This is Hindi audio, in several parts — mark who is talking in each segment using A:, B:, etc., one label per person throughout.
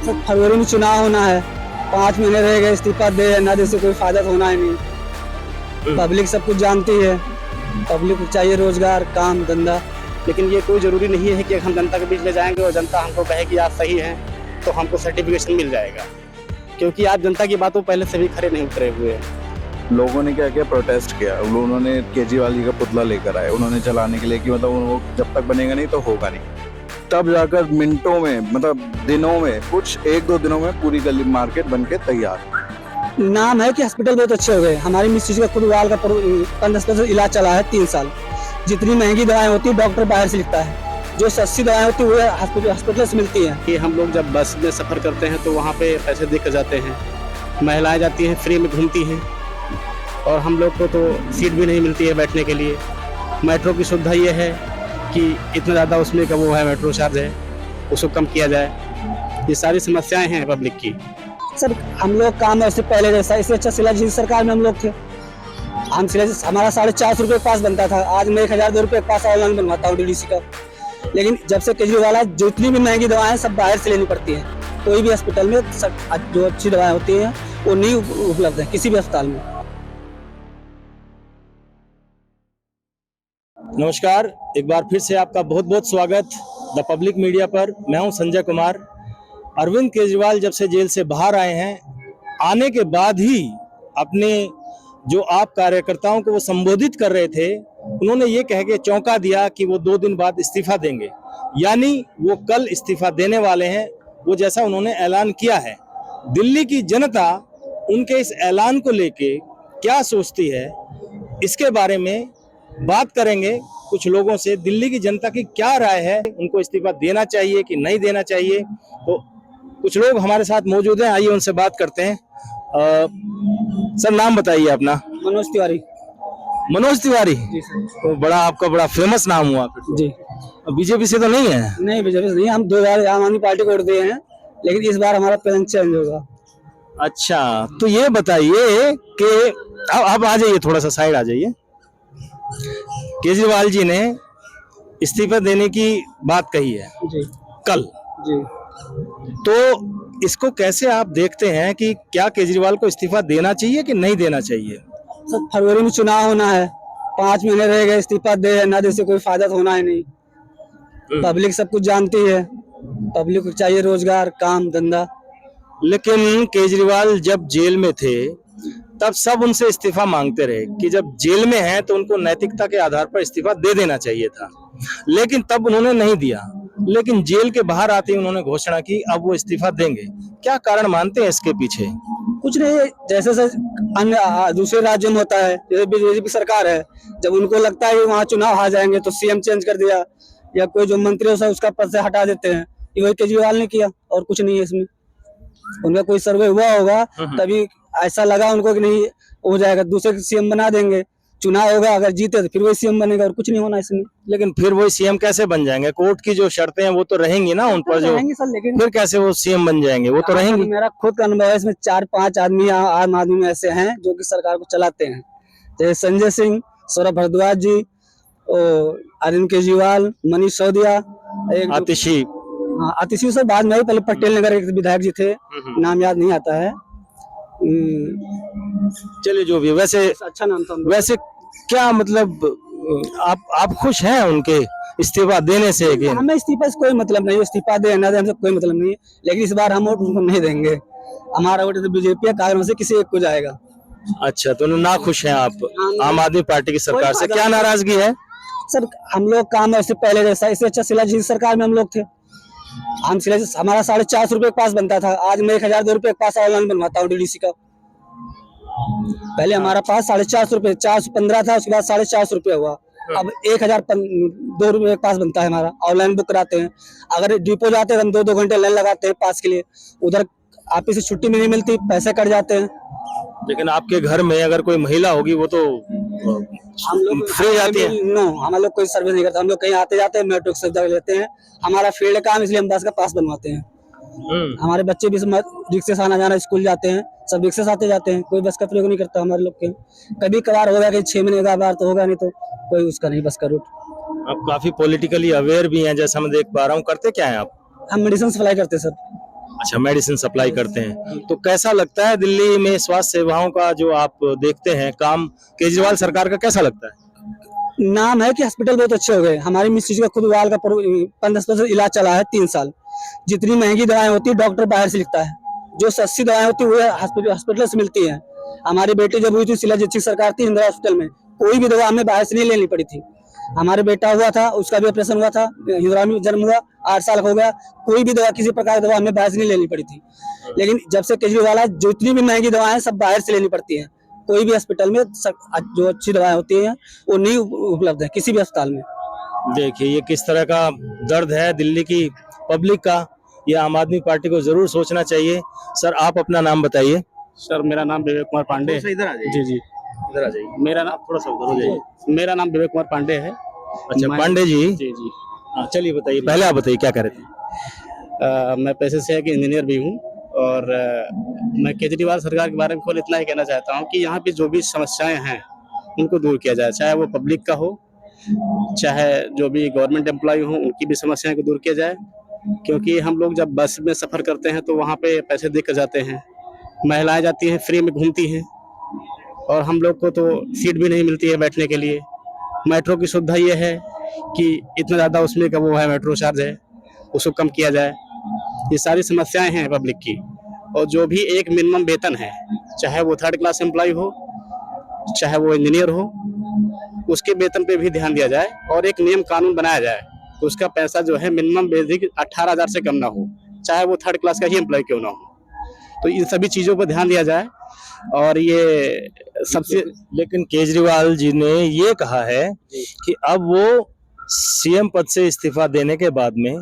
A: सर फरवरी में चुनाव होना है, 5 महीने रह गए, इस्तीफा दे ना दे से कोई फायदा होना है नहीं। पब्लिक सब कुछ जानती है, पब्लिक को चाहिए रोजगार, काम धंधा।
B: लेकिन ये कोई जरूरी नहीं है कि हम जनता के बीच ले जाएंगे और जनता हमको कहे कि आप सही हैं तो हमको सर्टिफिकेशन मिल जाएगा, क्योंकि आप जनता की बातों पहले से भी खरे नहीं उतरे हुए हैं।
C: लोगों ने क्या किया, प्रोटेस्ट किया। उन्होंने केजरीवाल जी का पुतला लेकर आए, उन्होंने जलाने के लिए कि मतलब वो जब तक बनेगा नहीं तो होगा नहीं। तब जाकर मिनटों में, मतलब दिनों में, कुछ 1-2 दिनों में पूरी गली मार्केट बन के तैयार।
A: नाम है कि हॉस्पिटल बहुत अच्छे हो गए। हमारी मिस्ट्री का कुर्बाल का 15 इलाज चला है 3 साल। जितनी महंगी दवाएं होती है डॉक्टर बाहर से लिखता है, जो सस्ती दवाएं होती है वो हॉस्पिटल से मिलती हैं।
B: कि हम लोग जब बस में सफ़र करते हैं तो वहाँ पे पैसे दे कर जाते हैं, महिलाएं जाती हैं फ्री में घूमती हैं और हम लोग को तो सीट भी नहीं मिलती है बैठने के लिए। मेट्रो की सुविधा ये है कि इतना ज़्यादा उसमें का वो है, मेट्रो चार्ज है, उसको कम किया जाए। ये सारी समस्याएं हैं पब्लिक की।
A: सर हम लोग काम ऐसे पहले जैसा, इससे अच्छा सिला जी सरकार में हम लोग थे। हम सिला हमारा 450 रुपये का पास बनता था, आज मैं 1002 रुपये का पास ऑनलाइन बनवाता हूँ डीडीसी का। लेकिन जब से केजरीवाल आए, जितनी भी महंगी दवाएं सब बाहर से लेनी पड़ती हैं। कोई भी अस्पताल में जो अच्छी दवाएं होती हैं वो नहीं उपलब्ध है किसी भी अस्पताल में।
D: नमस्कार, एक बार फिर से आपका बहुत बहुत स्वागत द पब्लिक मीडिया पर। मैं हूं संजय कुमार। अरविंद केजरीवाल जब से जेल से बाहर आए हैं, आने के बाद ही अपने जो आप कार्यकर्ताओं को वो संबोधित कर रहे थे, उन्होंने ये कह के चौंका दिया कि वो 2 दिन बाद इस्तीफा देंगे, यानी वो कल इस्तीफा देने वाले हैं। वो जैसा उन्होंने ऐलान किया है, दिल्ली की जनता उनके इस ऐलान को लेके क्या सोचती है, इसके बारे में बात करेंगे कुछ लोगों से। दिल्ली की जनता की क्या राय है, उनको इस्तीफा देना चाहिए कि नहीं देना चाहिए। तो कुछ लोग हमारे साथ मौजूद हैं, आइए उनसे बात करते हैं। सर नाम बताइए अपना।
A: मनोज तिवारी।
D: मनोज तिवारी
A: जी सर।
D: तो बड़ा आपका बड़ा फेमस नाम हुआ फिर।
A: जी
D: बीजेपी से तो नहीं है?
A: नहीं, बीजेपी से नहीं। हम 2 बार आम आदमी पार्टी को वोट दिए हैं, लेकिन इस बार हमारा प्लान चेंज होगा।
D: अच्छा, तो ये बताइए कि अब आ जाइए, थोड़ा सा साइड आ जाइए। केजरीवाल जी ने इस्तीफा देने की बात कही है
A: जी
D: कल,
A: जी।
D: तो इसको कैसे आप देखते हैं कि क्या केजरीवाल को इस्तीफा देना चाहिए कि नहीं देना चाहिए?
A: सर फरवरी में चुनाव होना है, 5 महीने रह गए, इस्तीफा दे ना दे से कोई फायदा होना है नहीं। पब्लिक सब कुछ जानती है, पब्लिक को चाहिए रोजगार, काम धंधा।
D: लेकिन केजरीवाल जब जेल में थे तब सब उनसे इस्तीफा मांगते रहे कि जब जेल में हैं तो उनको नैतिकता के आधार पर इस्तीफा दे देना चाहिए था, लेकिन तब उन्होंने नहीं दिया। लेकिन जेल के बाहर आते ही उन्होंने घोषणा की अब वो इस्तीफा देंगे। क्या कारण मानते हैं इसके पीछे?
A: कुछ नहीं, जैसे सर अन्य दूसरे राज्यों में होता है, जैसे बीजेपी सरकार है, जब उनको लगता है कि वहाँ चुनाव हार जाएंगे तो सीएम चेंज कर दिया, या कोई जो मंत्री हो उसका पद से हटा देते हैं। ये वही केजरीवाल ने किया, और कुछ नहीं है इसमें। उनका कोई सर्वे हुआ होगा, तभी ऐसा लगा उनको कि नहीं हो जाएगा, दूसरे सीएम बना देंगे। चुनाव होगा, अगर जीते तो फिर वही सीएम बनेगा, और कुछ नहीं होना इसमें।
D: लेकिन फिर वही सीएम कैसे बन जाएंगे? कोर्ट की जो शर्तें हैं वो तो रहेंगी ना उन पर, जो
A: सर, लेकिन
D: फिर कैसे वो सीएम बन जाएंगे? वो तो रहेंगी।
A: मेरा खुद का अनुभव है, इसमें 4-5 आदमी आम आदमी में ऐसे हैं जो कि सरकार को चलाते हैं, जैसे संजय सिंह, सौरभ भारद्वाज जी, अरविंद केजरीवाल, मनीष सिसोदिया,
D: आतिशी।
A: हाँ, आतिशी सर बाद में आई, पहले पटेल नगर एक विधायक जी थे, नाम याद नहीं आता है।
D: चलिए जो भी, वैसे
A: अच्छा नाम था।
D: वैसे क्या मतलब आप खुश हैं उनके इस्तीफा देने से?
A: हमें इस्तीफा से कोई मतलब नहीं, इस्तीफा दे ना दे हमसे कोई मतलब नहीं है, लेकिन इस बार हम वोट उनको नहीं देंगे। हमारा वोट तो बीजेपी के कारण से किसी एक को जाएगा।
D: अच्छा, तो ना खुश हैं आप आम आदमी पार्टी की सरकार से? क्या नाराजगी है?
A: सर हम लोग काम ऐसे पहले जैसा, इससे अच्छा सिला जी सरकार में हम लोग थे। हम सिला हमारा 450 रुपये का पास बनता था, आज मैं 1002 रुपये का पास ऑनलाइन बनवाता हूँ डीडीसी का। पहले हमारा पास 450 रुपये, 415 था, उसके बाद 450 रुपये हुआ, अब 1002 रुपये पास बनता है हमारा। ऑनलाइन बुक कराते हैं, अगर डिपो जाते हैं हम 2-2 घंटे लाइन लगाते हैं पास के लिए, उधर ऑफिस से छुट्टी भी नहीं मिलती, पैसे कट जाते हैं।
D: लेकिन आपके घर में अगर कोई महिला होगी वो तो
A: हम लोग
D: फ्री जाती है?
A: नो, हम लोग कोई सर्विस नहीं करते, हम लोग कहीं आते जाते हैं, मेट्रो की सुविधा लेते हैं। हमारा फील्ड काम, इसलिए हम बस का पास बनवाते हैं। हमारे बच्चे भी रिक्शे से आना जाना स्कूल जाते हैं, सब रिक्शे से आते जाते हैं, कोई बस का प्रयोग नहीं करता हमारे लोग के। कभी कभार होगा कि 6 महीने का बार तो होगा, नहीं तो कोई उसका नहीं बस का रूट।
D: आप काफी पॉलिटिकली अवेयर भी हैं, जैसा मैं देख पा रहा हूँ। करते क्या है आप?
A: हम मेडिसिन सप्लाई करते हैं सर।
D: अच्छा, मेडिसिन सप्लाई करते हैं। तो कैसा लगता है दिल्ली में स्वास्थ्य सेवाओं का जो आप देखते हैं काम, केजरीवाल सरकार का कैसा लगता है?
A: नाम है कि हॉस्पिटल बहुत अच्छे हो गए। हमारी मिस्त्री का खुद वाल का 15 इलाज चला है 3 साल। जितनी महंगी दवाएं होती है डॉक्टर बाहर से लिखता है, जो सस्ती दवाएं होती है वो हॉस्पिटल से मिलती हैं। हमारी बेटी जब हुई थी शिलाजीत की सरकार थी इंदिरा हॉस्पिटल में, कोई भी दवा हमें बाहर से नहीं लेनी पड़ी थी। हमारे बेटा हुआ था, उसका भी ऑपरेशन हुआ था, हिंदुरा में जन्म हुआ, 8 साल हो गया, कोई भी दवा किसी प्रकार की दवा हमें बाहर से नहीं लेनी पड़ी थी। लेकिन जब से केजरीवाल आए, जितनी भी महंगी दवाएं सब बाहर से लेनी पड़ती हैं। कोई भी अस्पताल में जो अच्छी दवाएं होती हैं वो नहीं उपलब्ध है किसी भी अस्पताल में।
D: देखिए ये किस तरह का दर्द है दिल्ली की पब्लिक का, ये आम आदमी पार्टी को जरूर सोचना चाहिए। सर आप अपना नाम बताइए।
B: सर मेरा नाम विवेक कुमार पांडे है।
D: इधर आ जाइए,
B: जी जी,
D: इधर आ जाइए,
B: मेरा नाम
D: थोड़ा सा उधर हो जाइए।
B: मेरा नाम विवेक कुमार पांडे है।
D: अच्छा पांडे जी,
B: जी जी।
D: हाँ चलिए बताइए, पहले आप बताइए क्या कर रहे थे?
B: मैं पैसे से एक इंजीनियर भी हूँ और मैं केजरीवाल सरकार के बारे में केवल इतना ही कहना चाहता हूँ कि यहाँ पे जो भी समस्याएं हैं उनको दूर किया जाए, चाहे वो पब्लिक का हो, चाहे जो भी गवर्नमेंट एम्प्लॉय हो, उनकी भी समस्याएं को दूर किया जाए। क्योंकि हम लोग जब बस में सफ़र करते हैं तो वहाँ पे पैसे दे कर जाते हैं, महिलाएं जाती हैं फ्री में घूमती हैं और हम लोग को तो सीट भी नहीं मिलती है बैठने के लिए। मेट्रो की सुविधा ये है कि इतना ज़्यादा उसमें का वो है मेट्रो चार्ज है, उसको कम किया जाए। ये सारी समस्याएं हैं पब्लिक की। और जो भी एक मिनिमम वेतन है, चाहे वो 3rd क्लास एम्प्लॉय हो, चाहे वो इंजीनियर हो, उसके वेतन पे भी ध्यान दिया जाए और एक नियम कानून बनाया जाए। उसका पैसा जो है मिनिमम बेसिक 18,000 से कम ना हो, चाहे वो 3rd क्लास का ही एम्प्लॉय क्यों ना हो। तो इन सभी चीज़ों पर ध्यान दिया जाए। और ये सबसे,
D: लेकिन केजरीवाल जी ने ये कहा है कि अब वो सीएम पद से इस्तीफा देने के बाद में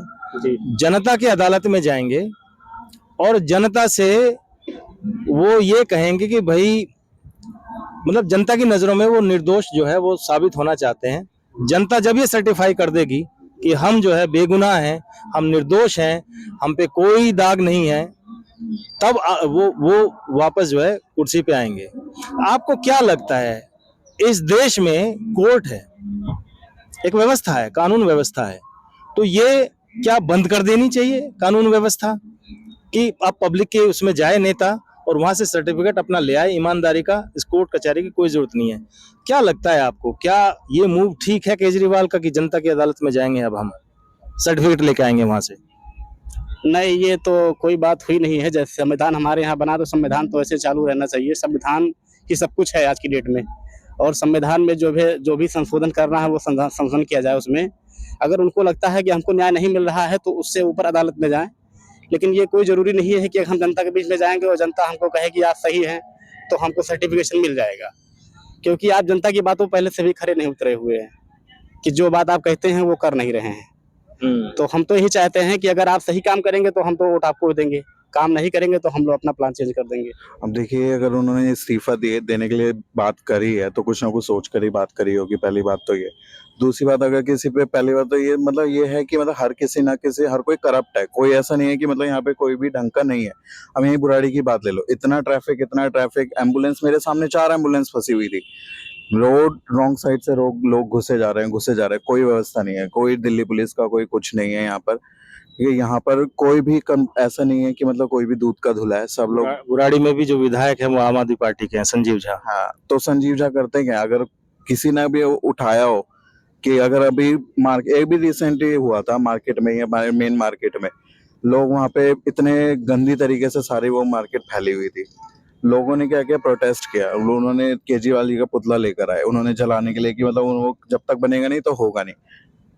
D: जनता की अदालत में जाएंगे और जनता से वो ये कहेंगे कि भाई मतलब जनता की नजरों में वो निर्दोष जो है वो साबित होना चाहते हैं। जनता जब ये सर्टिफाई कर देगी कि हम जो है बेगुनाह हैं, हम निर्दोष हैं, हम पे कोई दाग नहीं है, तब वो वापस जो है कुर्सी पे आएंगे। आपको क्या लगता है, इस देश में कोर्ट है, एक व्यवस्था है, कानून व्यवस्था है, तो ये क्या बंद कर देनी चाहिए कानून व्यवस्था कि अब पब्लिक के उसमें जाए नेता और वहां से सर्टिफिकेट अपना ले आए ईमानदारी का, इस कोर्ट कचहरी की कोई जरूरत नहीं है? क्या लगता है आपको, क्या ये मूव ठीक है केजरीवाल का कि जनता की अदालत में जाएंगे, अब हम सर्टिफिकेट लेके आएंगे वहां से?
B: नहीं, ये तो कोई बात हुई नहीं है। जैसे संविधान हमारे यहाँ बना तो संविधान तो ऐसे चालू रहना चाहिए। संविधान ही सब कुछ है आज की डेट में, और संविधान में जो भी संशोधन करना है वो संशोधन किया जाए उसमें। अगर उनको लगता है कि हमको न्याय नहीं मिल रहा है तो उससे ऊपर अदालत में जाएं। लेकिन ये कोई ज़रूरी नहीं है कि हम जनता के बीच में जाएंगे और जनता हमको कहे कि आप सही हैं तो हमको सर्टिफिकेशन मिल जाएगा। क्योंकि आप जनता की बातों पहले से भी खरे नहीं उतरे हुए हैं कि जो बात आप कहते हैं वो कर नहीं रहे हैं। तो हम तो यही चाहते हैं कि अगर आप सही काम करेंगे तो हम तो वोट आपको देंगे, काम नहीं करेंगे तो हम लोग अपना प्लान चेंज कर देंगे।
C: अब देखिए, अगर उन्होंने इस्तीफा देने के लिए बात करी है तो कुछ ना कुछ सोच कर ही बात करी होगी। पहली बात तो ये। दूसरी बात, अगर किसी पे, पहली बात तो ये मतलब ये है कि मतलब हर किसी ना किसी, हर कोई करप्ट है। कोई ऐसा नहीं है कि मतलब यहाँ पे कोई भी ढंग का नहीं है। अब यही बुराड़ी की बात ले लो, इतना ट्रैफिक, एम्बुलेंस, मेरे सामने 4 एम्बुलेंस फंसी हुई थी। रोड रॉन्ग साइड से लोग घुसे जा रहे हैं, कोई व्यवस्था नहीं है, कोई दिल्ली पुलिस का कोई कुछ नहीं है यहाँ पर। यहाँ पर कोई भी ऐसा नहीं है कि मतलब कोई भी दूध का धुला है। सब लोग,
D: बुराड़ी में भी जो विधायक है वो आम आदमी पार्टी के हैं, संजीव झा।
C: हाँ, तो संजीव झा करते क्या? अगर किसी ने भी उठाया हो कि अगर अभी एक भी रिसेंटली हुआ था मार्केट में, या मेन मार्केट में, लोग वहाँ पे इतने गंदी तरीके से सारी वो मार्केट फैली हुई थी। लोगों ने क्या किया, प्रोटेस्ट किया। उन्होंने केजरीवाल जी का पुतला लेकर आए, उन्होंने जलाने के लिए कि मतलब वो जब तक बनेगा नहीं तो होगा नहीं।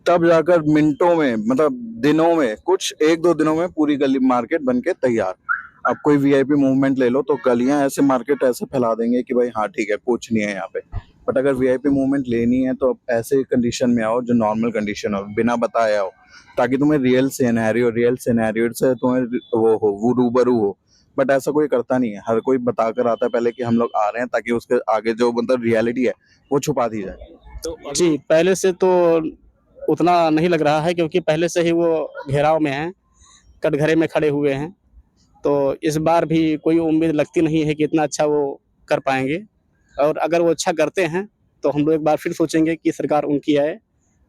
C: तब जाकर मिनटों में, मतलब दिनों में, कुछ 1-2 दिनों में पूरी गली मार्केट बन के तैयार। अब कोई वीआईपी मूवमेंट ले लो तो गलियां ऐसे, मार्केट ऐसे फैला देंगे कि भाई हाँ ठीक है, कुछ नहीं है यहाँ पे। बट अगर वीआईपी मूवमेंट लेनी है तो ऐसे कंडीशन में आओ जो नॉर्मल कंडीशन हो, बिना बताए आओ, ताकि तुम्हें रियल सिनेरियो से तुम्हें वो रूबरू हो। बट ऐसा कोई करता नहीं है। हर कोई बताकर आता है पहले कि हम लोग आ रहे हैं, ताकि उसके आगे जो मतलब रियलिटी है वो छुपा दी जाए।
B: तो जी, पहले से तो उतना नहीं लग रहा है क्योंकि पहले से ही वो घेराव में हैं, कटघरे में खड़े हुए हैं। तो इस बार भी कोई उम्मीद लगती नहीं है कि इतना अच्छा वो कर पाएंगे। और अगर वो अच्छा करते हैं तो हम लोग एक बार फिर सोचेंगे कि सरकार उनकी आए।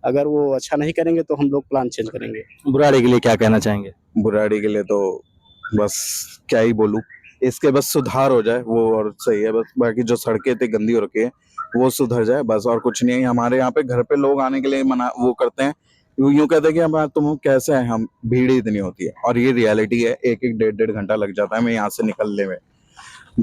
B: अगर वो अच्छा नहीं करेंगे तो हम लोग प्लान चेंज करेंगे।
D: बुराड़ी के लिए क्या कहना चाहेंगे?
C: बुराड़ी के लिए तो बस क्या ही बोलूं, इसके बस सुधार हो जाए वो और सही है। बस बाकी जो सड़कें इतनी गंदी हो रखी है वो सुधर जाए बस, और कुछ नहीं है। हमारे यहाँ पे घर पे लोग आने के लिए मना वो करते हैं, यूं कहते हैं कि हम तुम कैसे हैं, हम भीड़ ही इतनी होती है। और ये रियलिटी है, एक एक डेढ़ डेढ़ घंटा लग जाता है हमें यहाँ से निकलने में।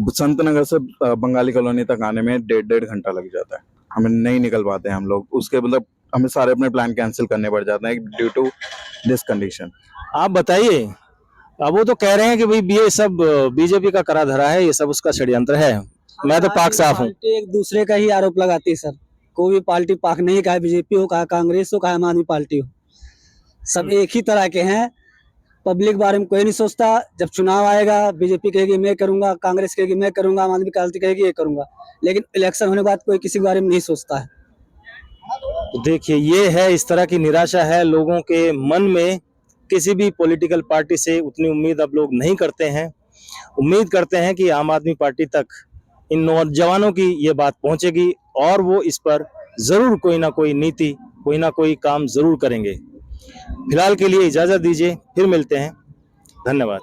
C: संत नगर से बंगाली कॉलोनी तक आने में डेढ़ डेढ़ घंटा लग जाता है, हमें नहीं निकल पाते हैं हम लोग। उसके मतलब हमें सारे अपने प्लान कैंसिल करने पड़ जाते हैं ड्यू टू दिस कंडीशन।
D: आप बताइए, अब वो तो कह रहे हैं कि भाई ये सब बीजेपी का करा धरा है, ये सब उसका षड्यंत्र है। मैं तो पाक साफ हूँ।
A: पार्टी एक दूसरे का ही आरोप लगाती है सर। कोई भी पार्टी पाक नहीं, चाहे बीजेपी हो, चाहे कांग्रेस हो, चाहे आम आदमी पार्टी हो, सब एक ही तरह के हैं। पब्लिक बारे में कोई नहीं सोचता। जब चुनाव आएगा बीजेपी कहेगी मैं करूंगा, कांग्रेस कहेगी मैं करूंगा, आम आदमी पार्टी कहेगी ये करूंगा, लेकिन इलेक्शन होने के बाद कोई किसी के बारे में नहीं सोचता है।
D: तो देखिए, ये है, इस तरह की निराशा है लोगों के मन में। किसी भी पॉलिटिकल पार्टी से उतनी उम्मीद अब लोग नहीं करते हैं। उम्मीद करते हैं कि आम आदमी पार्टी तक इन नौजवानों की ये बात पहुंचेगी और वो इस पर जरूर कोई ना कोई नीति, कोई ना कोई काम जरूर करेंगे। फिलहाल के लिए इजाजत दीजिए, फिर मिलते हैं। धन्यवाद।